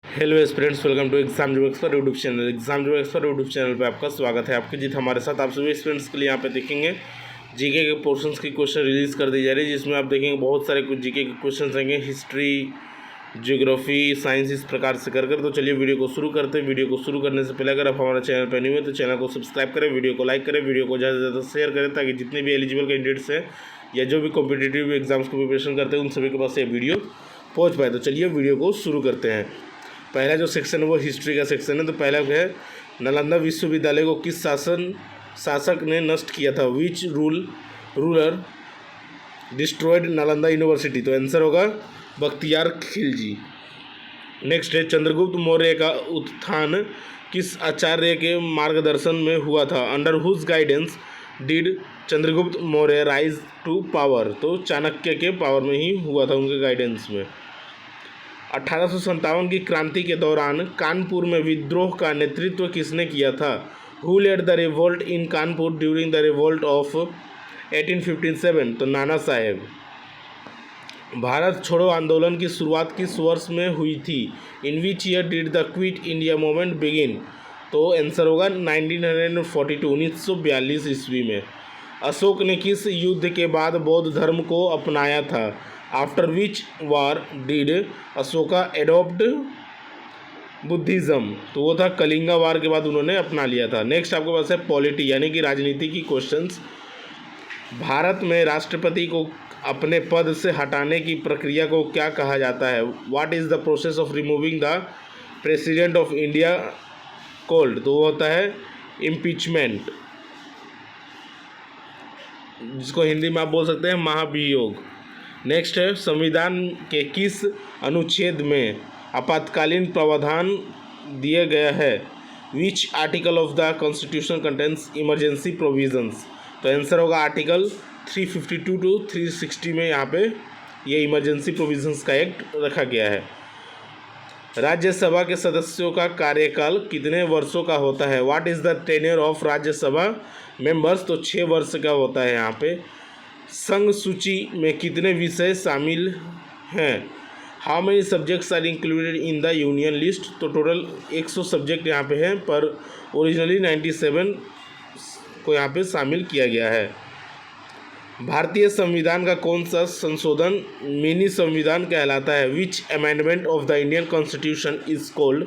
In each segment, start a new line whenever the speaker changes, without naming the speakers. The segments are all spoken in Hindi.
Hello students, welcome to exam जो एक्सपर्ट यूट्यूब चैनल। एग्जाम जो एक्सपर्ट यूट्यूब चैनल पे आपका स्वागत है। आपकी जीत हमारे साथ। आप सभी स्टूडेंट्स के लिए यहाँ पे देखेंगे जीके के पोर्शंस की क्वेश्चन रिलीज़ कर दी जा रही है, जिसमें आप देखेंगे बहुत सारे कुछ जीके के क्वेश्चन रहेंगे, हिस्ट्री, ज्योग्राफी, साइंस, इस प्रकार से कर। तो चलिए वीडियो को शुरू करते हैं। वीडियो को शुरू करने से पहले अगर आप हमारे चैनल पर नहीं हुए तो चैनल को सब्सक्राइब करें, वीडियो को लाइक करें, वीडियो को ज़्यादा से ज़्यादा शेयर करें, ताकि जितने भी एलिजिबल कैंडिडेट्स हैं या जो भी कॉम्पिटिटिव एग्जाम्स की प्रिपरेशन करते हैं उन सभी के पास ये वीडियो पहुँच पाए। तो चलिए वीडियो को शुरू करते हैं। पहला जो सेक्शन है वो हिस्ट्री का सेक्शन है। तो पहला है नालंदा विश्वविद्यालय को किस शासक ने नष्ट किया था? Which ruler destroyed Nalanda university? तो आंसर होगा बख्तियार खिलजी। नेक्स्ट है चंद्रगुप्त मौर्य का उत्थान किस आचार्य के मार्गदर्शन में हुआ था? Under whose guidance did Chandragupta Maurya rise to power? तो चाणक्य के पावर में ही हुआ था, उनके गाइडेंस में। 1857 की क्रांति के दौरान कानपुर में विद्रोह का नेतृत्व किसने किया था? Who led the revolt in Kanpur during the revolt of 1857? तो नाना साहेब। भारत छोड़ो आंदोलन की शुरुआत किस वर्ष में हुई थी? In which year did the quit India movement begin? तो आंसर होगा 1942, 1942 ईस्वी में। अशोक ने किस युद्ध के बाद बौद्ध धर्म को अपनाया था? After which war did Ashoka adopt Buddhism? तो वो था कलिंगा वार के बाद उन्होंने अपना लिया था। नेक्स्ट आपके पास है पॉलिटी यानी कि राजनीति की क्वेश्चंस। भारत में राष्ट्रपति को अपने पद से हटाने की प्रक्रिया को क्या कहा जाता है? What is the process of removing the president of India called? तो वो होता है इम्पीचमेंट, जिसको हिंदी में आप बोल सकते हैं महाभियोग। नेक्स्ट है संविधान के किस अनुच्छेद में आपातकालीन प्रावधान दिया गया है? Which article of the constitution contains emergency provisions? तो आंसर होगा आर्टिकल 352 टू 360 में यहाँ पे ये इमरजेंसी प्रोविजंस का एक्ट रखा गया है। राज्यसभा के सदस्यों का कार्यकाल कितने वर्षों का होता है? What is the tenure of Rajya Sabha members? तो 6 वर्ष का होता है यहाँ पे। संघ सूची में कितने विषय शामिल हैं? How many subjects are included in the union list? तो टोटल 100 सब्जेक्ट यहाँ पे हैं, पर ओरिजिनली 97 को यहाँ पे शामिल किया गया है। भारतीय संविधान का कौन सा संशोधन मिनी संविधान कहलाता है? विच amendment of the Indian constitution is called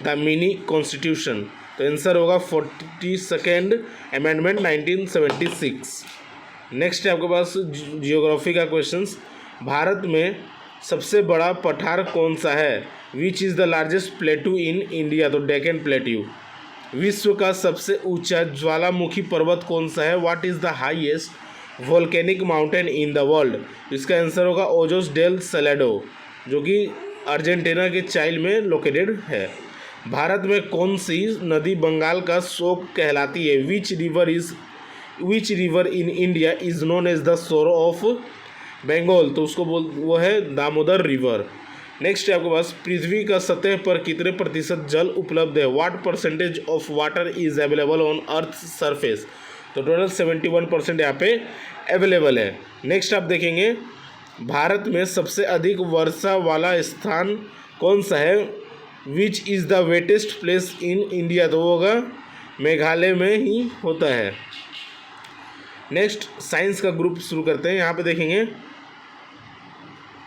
the mini constitution? तो आंसर होगा 42nd अमेंडमेंट 1976। नेक्स्ट है आपके पास जियोग्राफी का क्वेश्चंस। भारत में सबसे बड़ा पठार कौन सा है? Which is the largest प्लेटू in India? तो डेक्कन प्लेट्यू। विश्व का सबसे ऊंचा ज्वालामुखी पर्वत कौन सा है? What is the highest volcanic mountain in the world? इसका आंसर होगा ओजोस डेल सैलाडो, जो कि अर्जेंटीना के चाइल में लोकेटेड है। भारत में कौन सी नदी बंगाल का शोक कहलाती है? Which river in India is known as the sorrow of Bengal? तो उसको वो है दामोदर रिवर। नेक्स्ट है आपके पास पृथ्वी का सतह पर कितने प्रतिशत जल उपलब्ध है? What percentage of water is available on earth surface? तो टोटल 71% यहाँ पे अवेलेबल है। नेक्स्ट आप देखेंगे भारत में सबसे अधिक वर्षा वाला स्थान कौन सा है? Which is the wettest place in India? तो वो होगा मेघालय में ही होता है। नेक्स्ट साइंस का ग्रुप शुरू करते हैं। यहाँ पे देखेंगे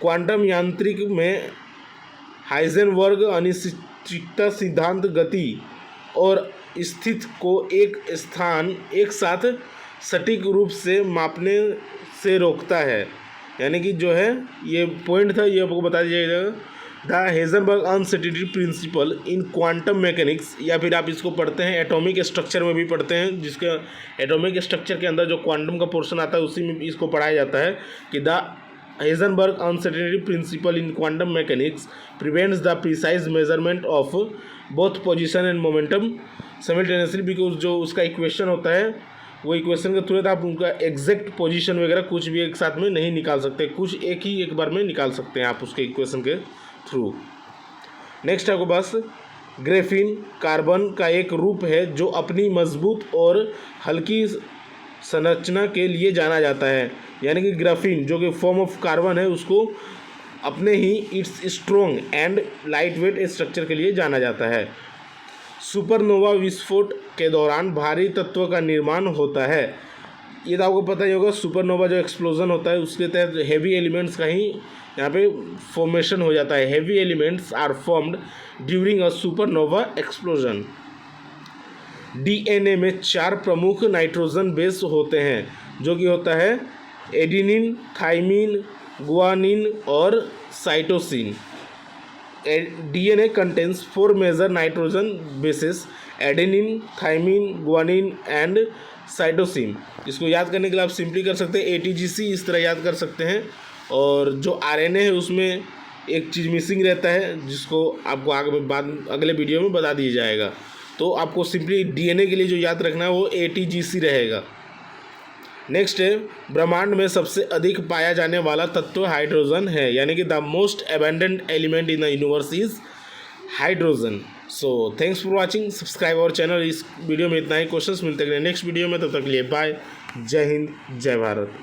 क्वांटम यांत्रिक में हाइजेनबर्ग अनिश्चितता सिद्धांत गति और स्थिति को एक स्थान एक साथ सटीक रूप से मापने से रोकता है। यानी कि जो है ये पॉइंट था, ये आपको बता दिया जाएगा। The Heisenberg uncertainty principle in quantum mechanics, या फिर आप इसको पढ़ते हैं एटॉमिक स्ट्रक्चर में भी पढ़ते हैं, जिसके एटॉमिक स्ट्रक्चर के अंदर जो क्वांटम का पोर्शन आता है उसी में इसको पढ़ाया जाता है कि the Heisenberg uncertainty principle in quantum mechanics prevents the precise measurement of both position and momentum simultaneously. Because जो उसका इक्वेशन होता है वो इक्वेशन के थ्रू आप उनका एग्जैक्ट पोजीशन वगैरह कुछ भी एक साथ में नहीं निकाल सकते, कुछ एक बार में निकाल सकते हैं आप उसके इक्वेशन के थ्रू। नेक्स्ट आपके पास ग्रेफीन कार्बन का एक रूप है जो अपनी मजबूत और हल्की संरचना के लिए जाना जाता है। यानी कि ग्राफीन जो कि फॉर्म ऑफ कार्बन है उसको अपने ही it's strong and light weight structure के लिए जाना जाता है। सुपरनोवा विस्फोट के दौरान भारी तत्व का निर्माण होता है। ये तो आपको पता ही होगा, सुपरनोवा जो एक्सप्लोजन होता है उसके तहत हेवी एलिमेंट्स का ही यहाँ पे फॉर्मेशन हो जाता है। Heavy elements are formed during a supernova explosion. DNA में 4 प्रमुख नाइट्रोजन बेस होते हैं, जो कि होता है एडिनिन, थाइमिन, गुआनिन और cytosine. DNA contains 4 major nitrogen bases adenine, thymine, guanine and cytosine. इसको याद करने के लिए आप सिंपली कर सकते हैं ATGC, इस तरह याद कर सकते हैं। और जो RNA है उसमें एक चीज़ मिसिंग रहता है जिसको आपको आगे अगले वीडियो में बता दिया जाएगा। तो आपको सिंपली DNA के लिए जो याद रखना है वो ATGC रहेगा। नेक्स्ट है, ब्रह्मांड में सबसे अधिक पाया जाने वाला तत्व हाइड्रोजन है, यानी कि the most abundant element in the universe is hydrogen. So thanks for watching, subscribe our channel. इस वीडियो में इतना ही, क्वेश्चंस मिलते हैं नेक्स्ट वीडियो में, तब तक के लिए बाय, जय हिंद, जय भारत।